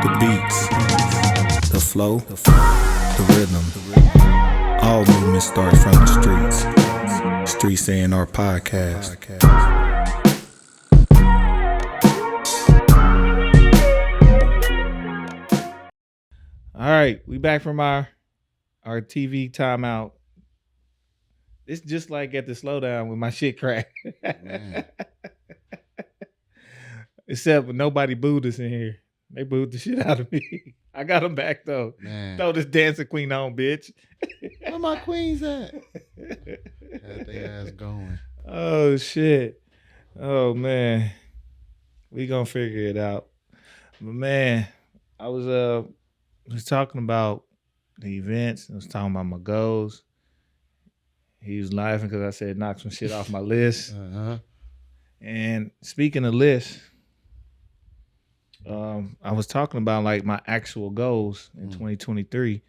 The beats, the flow, the rhythm. All movement starts from the streets. Streets A&R Podcast. All right, we back from our TV timeout. It's just like at the slowdown when my shit cracked. Except nobody booed us in here. They booed the shit out of me. I got them back though. Man. Throw this dancing queen on, bitch. Where my queens at? Had they ass going. Oh shit. Oh man. We gonna figure it out. But man, I was talking about the events. I was talking about my goals. He was laughing because I said knock some shit off my list. Uh-huh. And speaking of lists, I was talking about like my actual goals in 2023,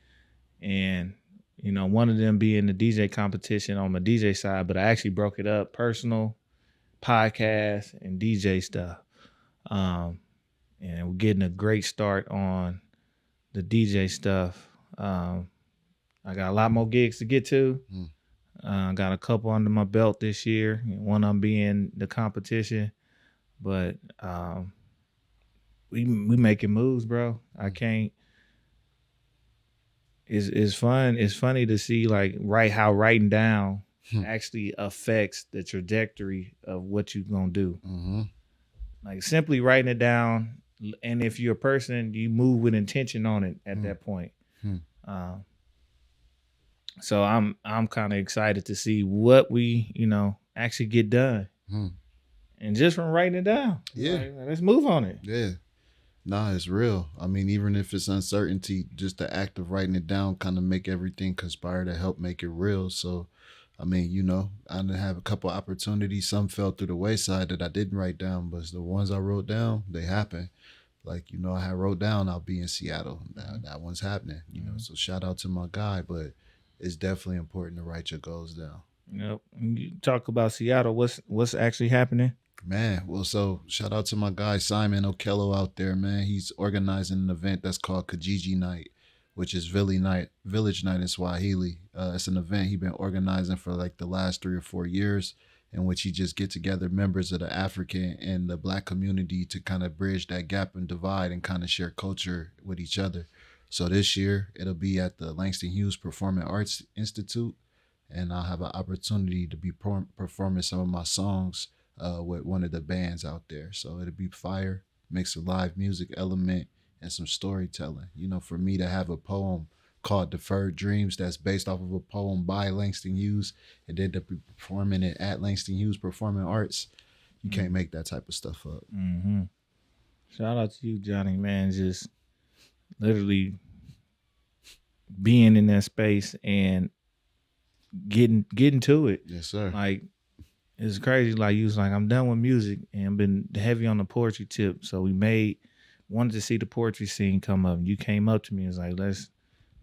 and you know, one of them being the DJ competition on my DJ side, but I actually broke it up: personal, podcast, and DJ stuff. And we're getting a great start on the DJ stuff. I got a lot more gigs to get to. Got a couple under my belt this year. One of them being the competition, but we making moves, bro. I can't. It's fun. It's funny to see like how writing down actually affects the trajectory of what you're gonna do. Mm-hmm. Like simply writing it down, and if you're a person, you move with intention on it at that point. So I'm kind of excited to see what we, actually get done. And just from writing it down. Yeah. Like, let's move on it. Yeah. Nah, it's real. I mean, even if it's uncertainty, just the act of writing it down kind of make everything conspire to help make it real. So, I mean, I didn't have a couple opportunities. Some fell through the wayside that I didn't write down, but the ones I wrote down, they happened. Like, I had wrote down I'll be in Seattle. That one's happening, So shout out to my guy, but it's definitely important to write your goals down. Yep. You talk about Seattle. What's actually happening? Man, well, so shout out to my guy Simon Okello out there, man. He's organizing an event that's called Kijiji Night, which is Village Night in Swahili. It's an event he's been organizing for like the last 3 or 4 years, in which he just get together members of the African and the Black community to kind of bridge that gap and divide and kind of share culture with each other. So this year, it'll be at the Langston Hughes Performing Arts Institute, and I'll have an opportunity to be performing some of my songs with one of the bands out there. So it'll be fire, mix a live music element and some storytelling. For me to have a poem called Deferred Dreams that's based off of a poem by Langston Hughes, and then to be performing it at Langston Hughes Performing Arts, you can't make that type of stuff up. Mm-hmm. Shout out to you, Johnny, man. Just literally being in that space and getting to it. Yes, sir. Like, it's crazy. Like, you was like, I'm done with music and been heavy on the poetry tip. So wanted to see the poetry scene come up. And you came up to me and was like, let's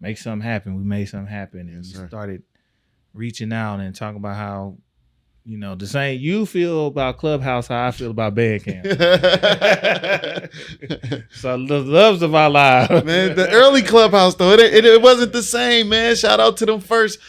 make something happen. We made something happen. And Yes, you started reaching out and talking about how, the same you feel about Clubhouse, how I feel about Bandcamp. So the loves of our lives. Man, the early Clubhouse, though, it wasn't the same, man. Shout out to them first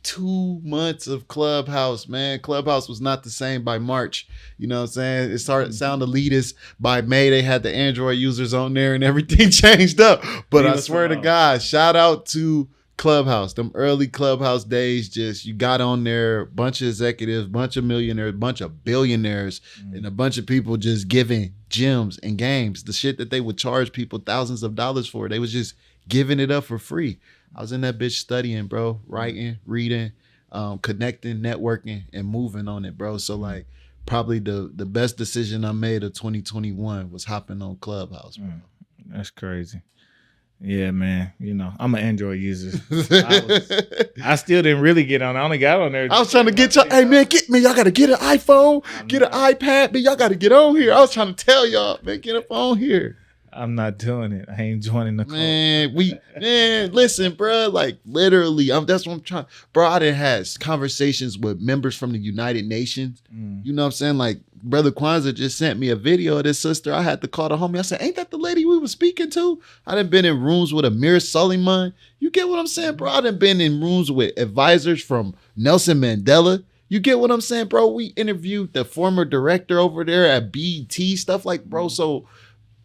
2 months of Clubhouse, man. Clubhouse was not the same by March. You know what I'm saying? It started to sound elitist. By May, they had the Android users on there and everything changed up. But I swear to God, shout out to Clubhouse, them early Clubhouse days. Just you got on there, bunch of executives, bunch of millionaires, bunch of billionaires, and a bunch of people just giving gems and games, the shit that they would charge people thousands of dollars for. They was just giving it up for free. I was in that bitch studying, bro, writing, reading, connecting, networking, and moving on it, bro. So like probably the best decision I made of 2021 was hopping on Clubhouse, bro. That's crazy. Yeah, man. I'm an Android user. I still didn't really get on. I only got on there. I was trying to get y'all. Hey, man, get me. Y'all got to get an iPhone, get an iPad. Man, y'all got to get on here. I was trying to tell y'all, man, get up on here. I'm not doing it. I ain't joining the club. Man, listen, bro. Like literally, that's what I'm trying. Bro, I done had conversations with members from the United Nations. You know what I'm saying? Like Brother Kwanzaa just sent me a video of this sister. I had to call the homie. I said, ain't that the lady we were speaking to? I done been in rooms with Amir Suleiman. You get what I'm saying, bro? I done been in rooms with advisors from Nelson Mandela. You get what I'm saying, bro? We interviewed the former director over there at BET, stuff like, bro. So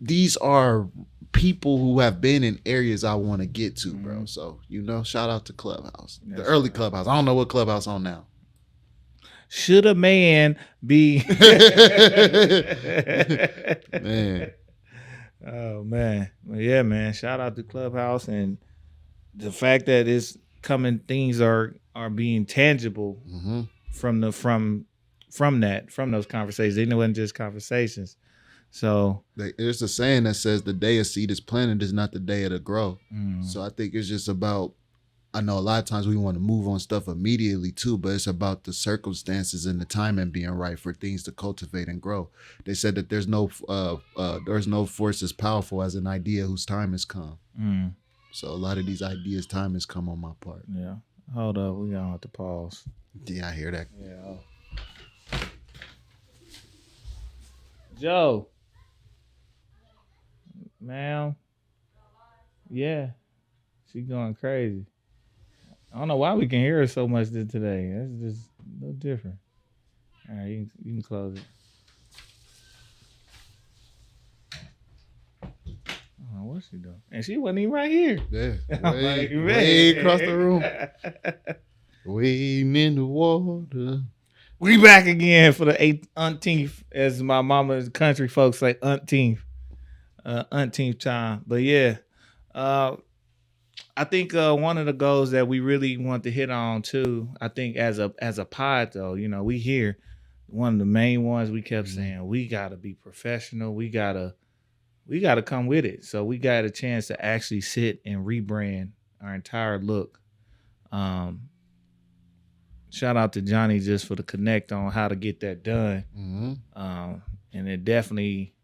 these are people who have been in areas I want to get to, bro. So, shout out to Clubhouse. The early Clubhouse. I don't know what Clubhouse on now. Should a man be Man. Oh man. Well, yeah, man. Shout out to Clubhouse, and the fact that it's coming, things are being tangible from those conversations. It wasn't just conversations. So there's a saying that says the day a seed is planted is not the day it'll grow. So I think it's just about, I know a lot of times we want to move on stuff immediately too, but it's about the circumstances and the timing being right for things to cultivate and grow. They said that there's no force as powerful as an idea whose time has come. So a lot of these ideas, time has come on my part. Yeah. Hold up, we gonna have to pause. Yeah, I hear that. Yeah. Joe. Ma'am. Yeah. She going crazy. I don't know why we can hear her so much today. That's just a little different. All right, you can close it. Oh, what's she doing? And she wasn't even right here. Yeah. Like, way across the room. Wading in the water. We back again for the umpteenth, as my mama's country folks say, umpteenth time. But yeah, I think one of the goals that we really want to hit on too, I think as a pod though, we hear one of the main ones we kept saying, we gotta be professional, we gotta come with it. So we got a chance to actually sit and rebrand our entire look. Shout out to Johnny just for the connect on how to get that done. And it definitely,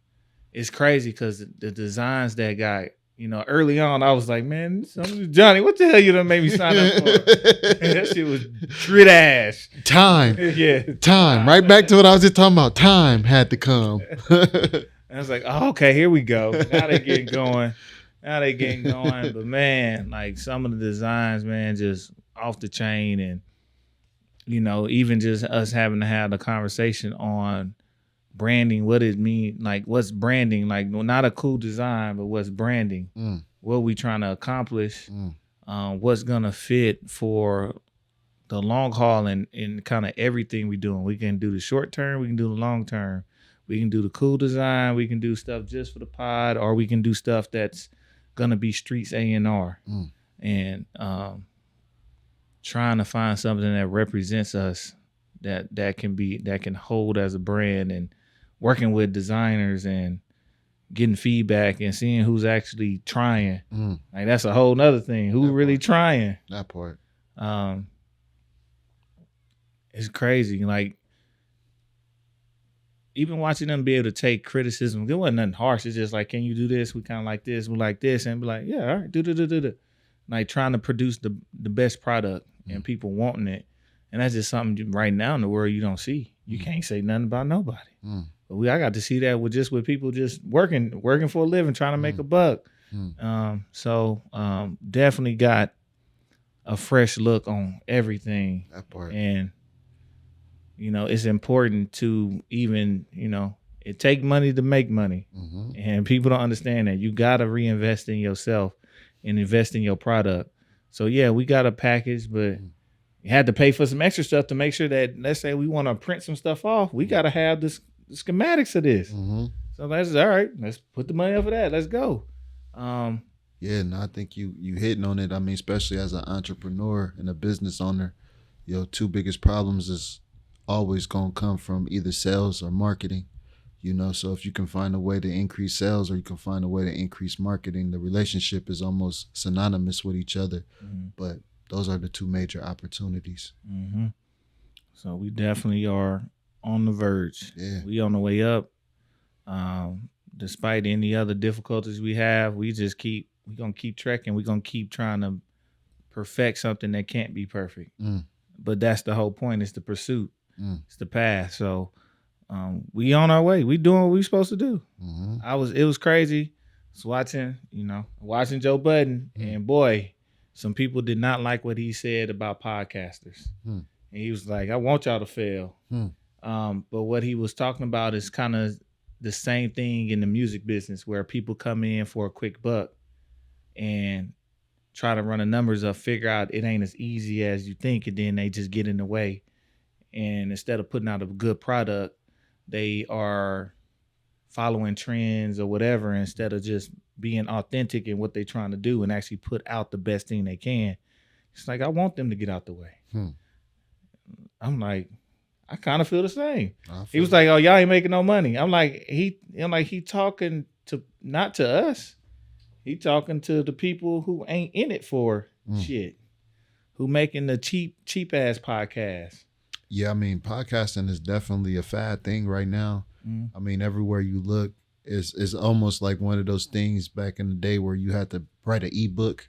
it's crazy because the designs that got, early on, I was like, man, Johnny, what the hell you done made me sign up for? That shit was grit ass. Time. Yeah. Time. Right back to what I was just talking about. Time had to come. And I was like, oh, okay, here we go. Now they getting going. But man, like some of the designs, man, just off the chain. And, even just us having to have the conversation on branding, what it mean, like what's branding, like not a cool design, but what's branding, what we trying to accomplish, what's gonna fit for the long haul and kind of everything we doing. We can do the short term, we can do the long term, we can do the cool design, we can do stuff just for the pod, or we can do stuff that's gonna be Streets A&R. And trying to find something that represents us, that can hold as a brand, and working with designers and getting feedback and seeing who's actually trying. Like that's a whole nother thing. Who's really trying? That part. It's crazy. Like even watching them be able to take criticism, it wasn't nothing harsh. It's just like, can you do this? We kind of like this. We like this, and be like, yeah, all right, do. Like trying to produce the best product and people wanting it. And that's just something right now in the world you don't see. You can't say nothing about nobody. But I got to see that with people just working for a living, trying to make a buck. So definitely got a fresh look on everything. That part. And, it's important to even, it take money to make money. And people don't understand that. You got to reinvest in yourself and invest in your product. So yeah, we got a package, but you had to pay for some extra stuff to make sure that, let's say we want to print some stuff off, we got to have the schematics of this. So that's all right. Let's put the money up for that. Let's go. Yeah, no, I think you hitting on it. I mean, especially as an entrepreneur and a business owner, your two biggest problems is always going to come from either sales or marketing. So if you can find a way to increase sales or you can find a way to increase marketing, the relationship is almost synonymous with each other. But those are the two major opportunities. So we definitely are on the verge. Yeah. We on the way up. Despite any other difficulties we have, we're going to keep trekking. We're going to keep trying to perfect something that can't be perfect. But that's the whole point. It's the pursuit. It's the path. So we on our way. We doing what we supposed to do. Mm-hmm. It was crazy. I was watching Joe Budden, and boy, some people did not like what he said about podcasters. And he was like, I want y'all to fail. But what he was talking about is kind of the same thing in the music business where people come in for a quick buck and try to run the numbers up, figure out it ain't as easy as you think, and then they just get in the way. And instead of putting out a good product, they are following trends or whatever instead of just being authentic in what they're trying to do and actually put out the best thing they can. It's like, I want them to get out the way. I'm like, I kind of feel the same. He was like, oh, y'all ain't making no money. I'm like, he talking to, not to us. He talking to the people who ain't in it for shit, who making the cheap ass podcast. Yeah, I mean, podcasting is definitely a fad thing right now. I mean, everywhere you look, is almost like one of those things back in the day where you had to write an ebook.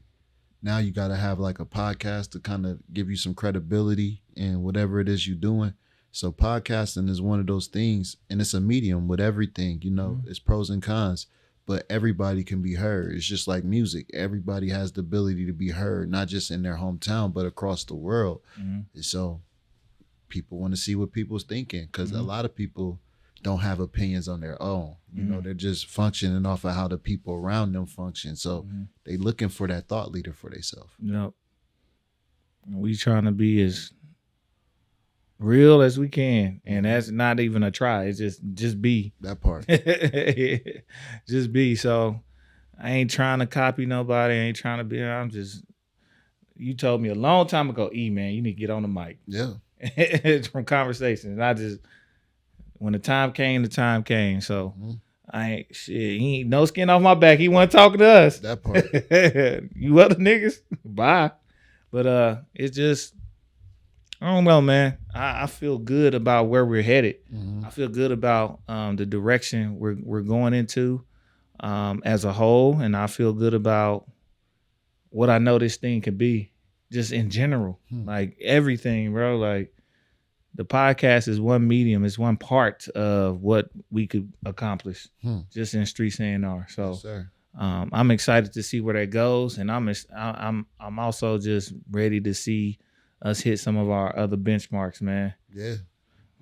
Now you got to have like a podcast to kind of give you some credibility in whatever it is you're doing. So podcasting is one of those things, and it's a medium with everything, you know, it's pros and cons, but everybody can be heard. It's just like music. Everybody has the ability to be heard, not just in their hometown, but across the world. And so people want to see what people's thinking, because a lot of people don't have opinions on their own. You know, they're just functioning off of how the people around them function. So they looking for that thought leader for themselves. Yep. We trying to be as real as we can, and that's not even a try. It's just be. That part. Just be. So I ain't trying to copy nobody. I ain't trying to be. You told me a long time ago, man, you need to get on the mic. Yeah. From conversations. I just, when the time came. So I ain't shit. He ain't no skin off my back. He wasn't talking to us. That part. You other niggas, bye. But it's just, I don't know, man. I feel good about where we're headed. I feel good about the direction we're going into as a whole, and I feel good about what I know this thing could be, just in general, like everything, bro. Like the podcast is one medium, it's one part of what we could accomplish just in Streets A&R. So Yes, sir. I'm excited to see where that goes, and I'm also just ready to see us hit some of our other benchmarks, man. Yeah,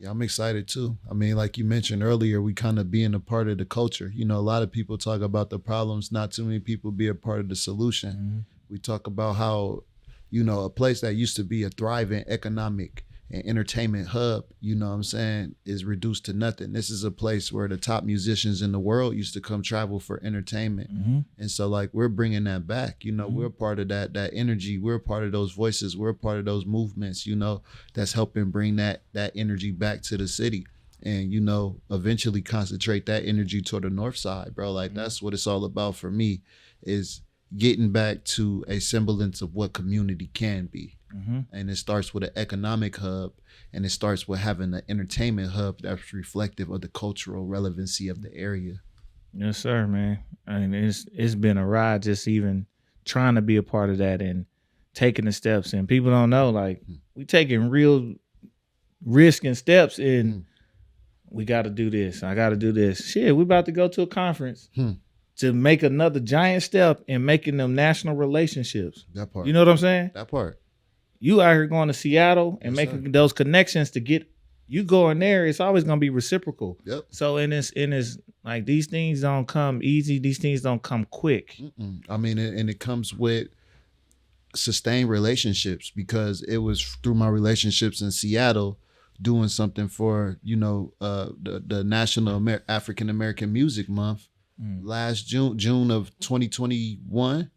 I'm excited too. I mean, like you mentioned earlier, we kind of being a part of the culture. You know, a lot of people talk about the problems, not too many people be a part of the solution. We talk about how, you know, a place that used to be a thriving economic and entertainment hub, you know what I'm saying, is reduced to nothing. This is a place where the top musicians in the world used to come travel for entertainment. And so like we're bringing that back, you know, we're part of that energy. We're part of those voices. We're part of those movements, you know, that's helping bring that energy back to the city. And, you know, eventually concentrate that energy toward the north side, bro. Like that's what it's all about for me, is getting back to a semblance of what community can be. And it starts with an economic hub, and it starts with having an entertainment hub that's reflective of the cultural relevancy of the area. Yes, sir, man. I mean, it's been a ride just even trying to be a part of that and taking the steps. And people don't know, like, we taking real risk and steps in, we got to do this. I got to do this. Shit, we about to go to a conference to make another giant step in making them national relationships. That part. You know what I'm saying? That part. You out here going to Seattle and Yes, making those connections to get you going there. It's always going to be reciprocal. Yep. So in this like, these things don't come easy. These things don't come quick. I mean, and it comes with sustained relationships, because it was through my relationships in Seattle doing something for, you know, the National African American Music Month last June of 2021.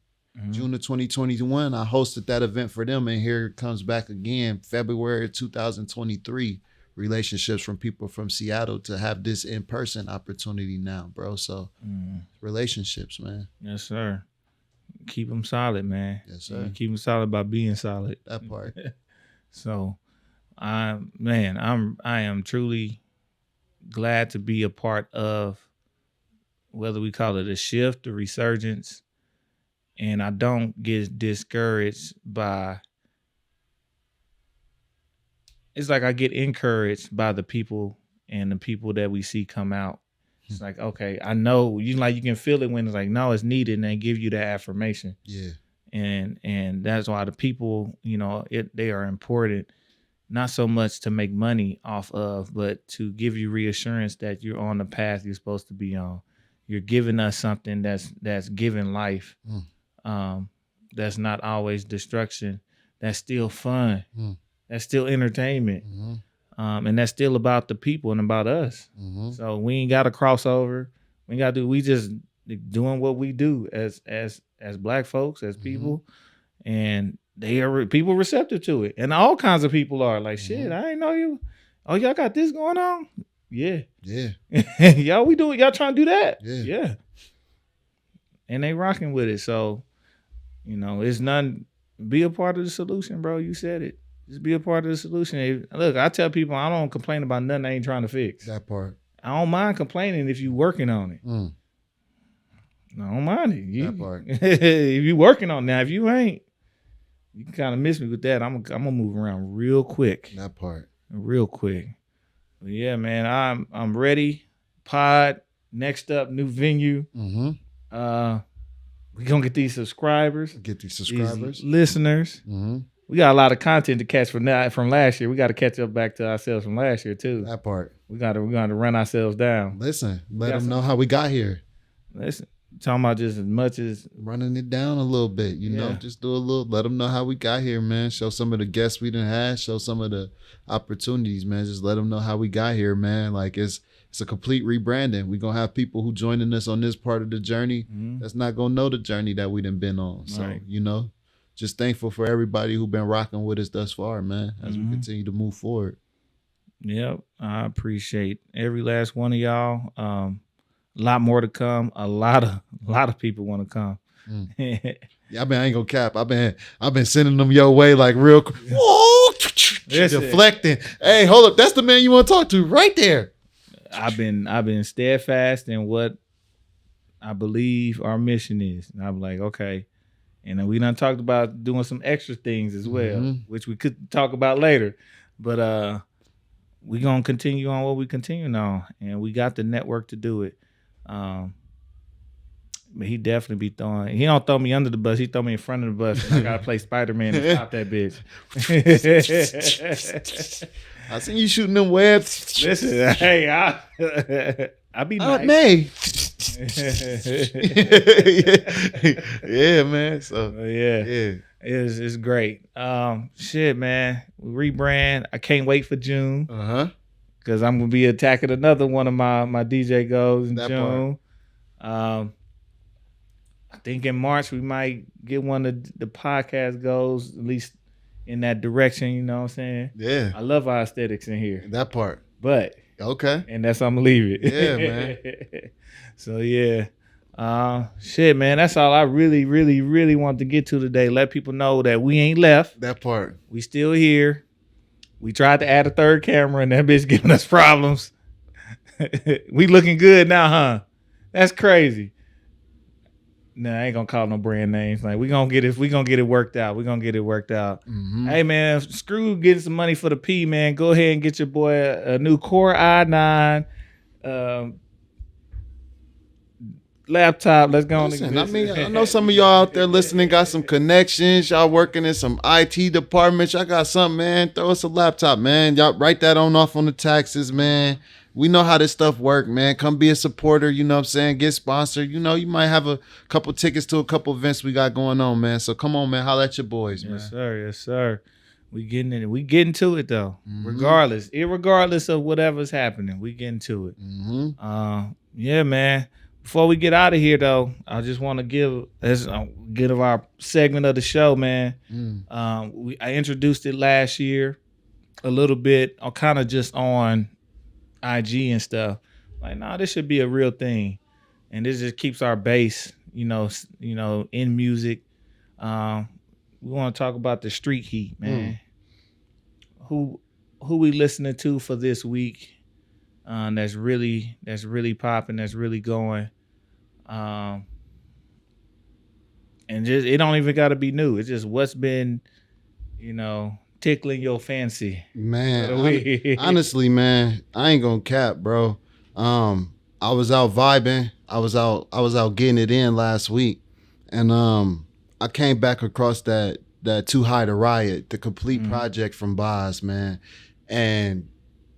June of 2021, I hosted that event for them, and here it comes back again, February 2023, relationships from people from Seattle to have this in-person opportunity now, bro. So relationships, man. Yes, sir. Keep them solid, man. Yes, sir. Keep them solid by being solid. That part. So, I am truly glad to be a part of, whether we call it a shift, a resurgence. And I don't get discouraged by, it's like I get encouraged by the people and the people that we see come out. It's like, okay, I know you can feel it when it's like, no, it's needed, and they give you that affirmation. Yeah. And that's why the people, they are important, not so much to make money off of, but to give you reassurance that you're on the path you're supposed to be on. You're giving us something that's giving life. That's not always destruction. That's still fun. That's still entertainment. And that's still about the people and about us. So we ain't got to cross over. We just doing what we do as Black folks, as people, and they are people receptive to it. And all kinds of people are like, shit, I ain't know you. Oh, y'all got this going on? Yeah. Y'all, we do it. Y'all trying to do that? Yeah. And they rocking with it. So, it's nothing. Be a part of the solution, bro. You said it. Just be a part of the solution. Look, I tell people I don't complain about nothing I ain't trying to fix. That part. I don't mind complaining if you working on it. I don't mind it. That part. If you working on it. Now, if you ain't, you can kind of miss me with that. I'm gonna move around real quick. That part. Real quick. But yeah, man, I'm ready. Pod, next up, new venue. We gonna get these subscribers. These listeners. We got a lot of content to catch from last year. We got to catch up back to ourselves from last year too. That part. We got to run ourselves down. Listen, let them know how we got here. Listen, talking about just as much as running it down a little bit, just do a little. Let them know how we got here, man. Show some of the guests we done had. Show some of the opportunities, man. Just let them know how we got here, man. Like it's a complete rebranding. We're gonna have people who joining us on this part of the journey that's not gonna know the journey that we done been on. So right. Just thankful for everybody who been rocking with us thus far, man, as we continue to move forward. Yep. I appreciate every last one of y'all. A lot more to come. A lot of people want to come. Yeah, I ain't gonna cap. I've been sending them your way like real deflecting. Hey, hold up. That's the man you want to talk to right there. I've been steadfast in what I believe our mission is. And I'm like, okay. And then we done talked about doing some extra things as well, which we could talk about later. But we gonna continue on what we continue on, and we got the network to do it. But he definitely be throwing. He don't throw me under the bus. He throw me in front of the bus. I gotta play Spider-Man and stop that bitch. I seen you shooting them webs. Listen, hey, I be nice. May. Yeah, man. So yeah. It's great. Shit, man. We rebrand. I can't wait for June. Because I'm gonna be attacking another one of my DJ goals in June. I think in March we might get one of the podcast goals, at least in that direction. You know what I'm saying? Yeah. I love our aesthetics in here. That part. But okay. And that's how I'm gonna leave it. Yeah, man. So yeah. Shit, man. That's all I really, really, really want to get to today. Let people know that we ain't left. That part. We still here. We tried to add a third camera and that bitch giving us problems. We looking good now, huh? That's crazy. Nah, I ain't gonna call no brand names. Like we gonna get it worked out. Hey man, screw getting some money for the P, man. Go ahead and get your boy a new Core i9 laptop. Let's go. Listen, I know some of y'all out there listening got some connections. Y'all working in some IT departments. Y'all got something, man. Throw us a laptop, man. Y'all write that off on the taxes, man. We know how this stuff work, man. Come be a supporter, you know what I'm saying? Get sponsored. You might have a couple tickets to a couple events we got going on, man. So come on, man. Holla at your boys, man. Yes, sir. We getting in it. We getting to it though. Irregardless of whatever's happening, we getting to it. Yeah, man. Before we get out of here though, I just want to give our segment of the show, man. I introduced it last year a little bit, kind of just on IG and stuff. Like, nah, this should be a real thing, and this just keeps our base, in music. We want to talk about the street heat, man. Who we listening to for this week? That's really popping. That's really going. And just it don't even got to be new. It's just what's been, tickling your fancy? Man, honestly, man, I ain't gonna cap, bro. I was out vibing. I was out getting it in last week, and I came back across that Too High to Riot, the complete project from Boz, man, and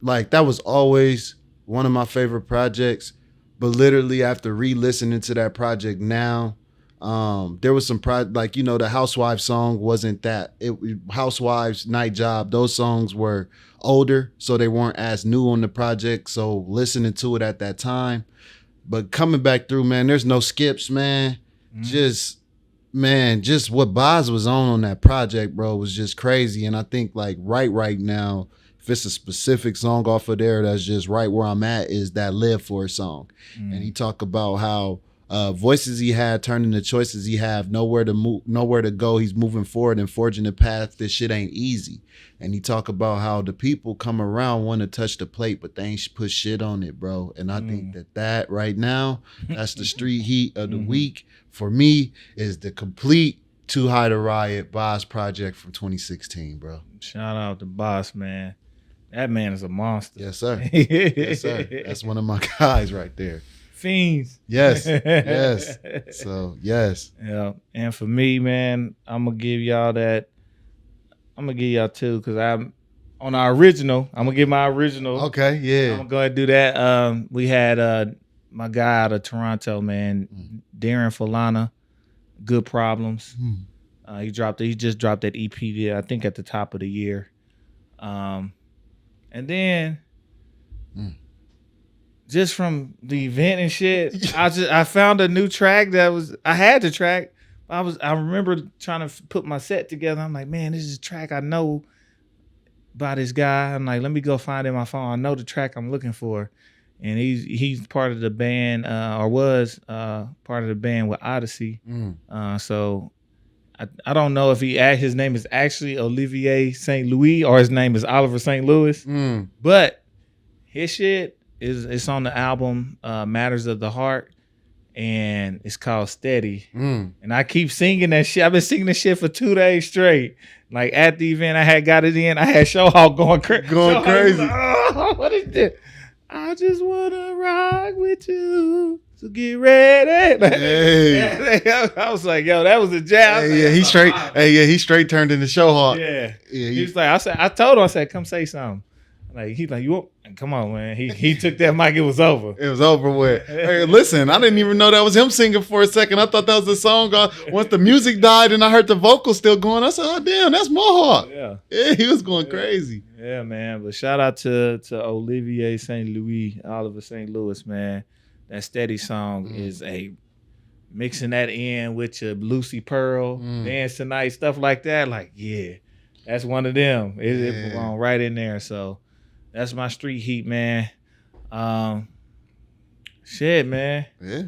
like that was always one of my favorite projects. But literally after re-listening to that project now, there was some like, you know, the Housewives song wasn't that. Housewives, Night Job, those songs were older, so they weren't as new on the project. So listening to it at that time, but coming back through, man, there's no skips, man. Just what Boz was on that project, bro, was just crazy. And I think like right now, if it's a specific song off of there that's just right where I'm at, is that Live For It song. And he talk about how voices he had turned into choices he have, nowhere to go. He's moving forward and forging a path. This shit ain't easy. And he talk about how the people come around want to touch the plate, but they ain't put shit on it, bro. And I think that right now, that's the street heat of the week. For me, is the complete Too High to Riot Boz project from 2016, bro. Shout out to Boz, man. That man is a monster. Yes, sir. Yes, sir. That's one of my guys right there. Fiends. Yes. Yes. So, yes. Yeah. And for me, man, I'm going to give y'all that. I'm going to give y'all two because I'm on our original. I'm going to give my original. Okay, yeah. I'm going to go ahead and do that. We had my guy out of Toronto, man, Darren Falana, Good Problems. He just dropped that EP there, I think at the top of the year. And then just from the event and shit, I found a new track I had the track. I remember trying to put my set together. I'm like, man, this is a track I know by this guy. I'm like, let me go find it in my phone. I know the track I'm looking for. And he's part of the band, or was part of the band with Odyssey. So I don't know if his name is actually Olivier St. Louis or his name is Oliver St. Louis. But his shit it's on the album Matters of the Heart, and it's called Steady. And I keep singing that shit. I've been singing this shit for 2 days straight. Like at the event, I had got it in. I had Showhawk going crazy. Like, oh, what is this? I just wanna rock with you. So get ready. Hey. I was like, yo, that was a jam. He straight turned into Showhawk. Yeah. He was like, I told him, I said, come say something. Like he's like, you want? Come on, man. He took that mic. It was over. It was over with. Hey, listen, I didn't even know that was him singing for a second. I thought that was the song. Once the music died and I heard the vocals still going, I said, oh damn, that's Mohawk. Yeah, he was going crazy. Yeah, man. But shout out to Olivier St. Louis, Oliver St. Louis, man. That Steady song is mixing that in with your Lucy Pearl, Dance Tonight, stuff like that. Like, yeah, that's one of them. It belong right in there. So that's my street heat, man. Shit, man. Yeah.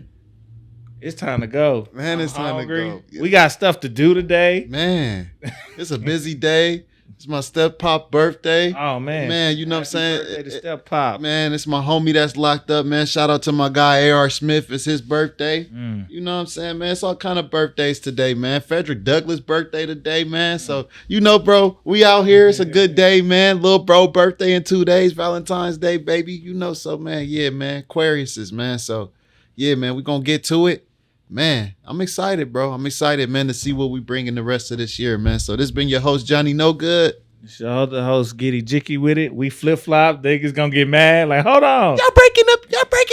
It's time to go. Man, it's time to go. We got stuff to do today. Man, it's a busy day. It's my step pop birthday. Oh, man. Man, you know what I'm saying? Birthday to step pop. Man, it's my homie that's locked up, man. Shout out to my guy, A.R. Smith. It's his birthday. You know what I'm saying, man? It's all kind of birthdays today, man. Frederick Douglass' birthday today, man. So, you know, bro, we out here. It's a good day, man. Little bro birthday in 2 days. Valentine's Day, baby. You know, so, man, yeah, man. Aquariuses, man. So, yeah, man, we going to get to it. Man, I'm excited, bro. I'm excited, man, to see what we bring in the rest of this year, man. So this been your host, Johnny No Good. Show the host Giddy Jicky with it. We flip flop. Niggas gonna get mad. Like, hold on. Y'all breaking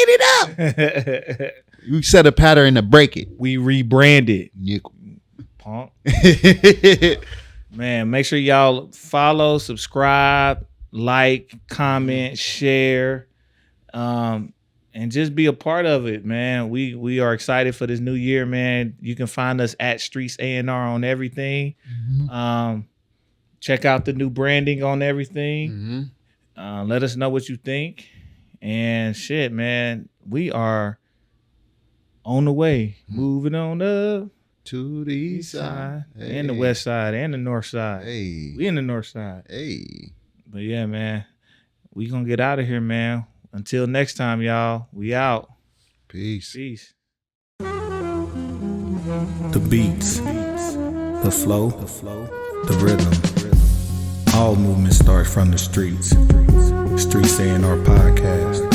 it up. You set a pattern to break it. We rebranded. Punk. Man, make sure y'all follow, subscribe, like, comment, share. And just be a part of it, man. We are excited for this new year, man. You can find us at Streets A&R on everything. Check out the new branding on everything. Let us know what you think. And shit, man, we are on the way. Moving on up to the east side. Hey. And the west side and the north side. Hey. We in the north side. Hey. But yeah, man, we gonna get out of here, man. Until next time, y'all, we out. Peace. Peace. The beats, the flow, the rhythm, All movement starts from the streets. Streets A&R Podcast.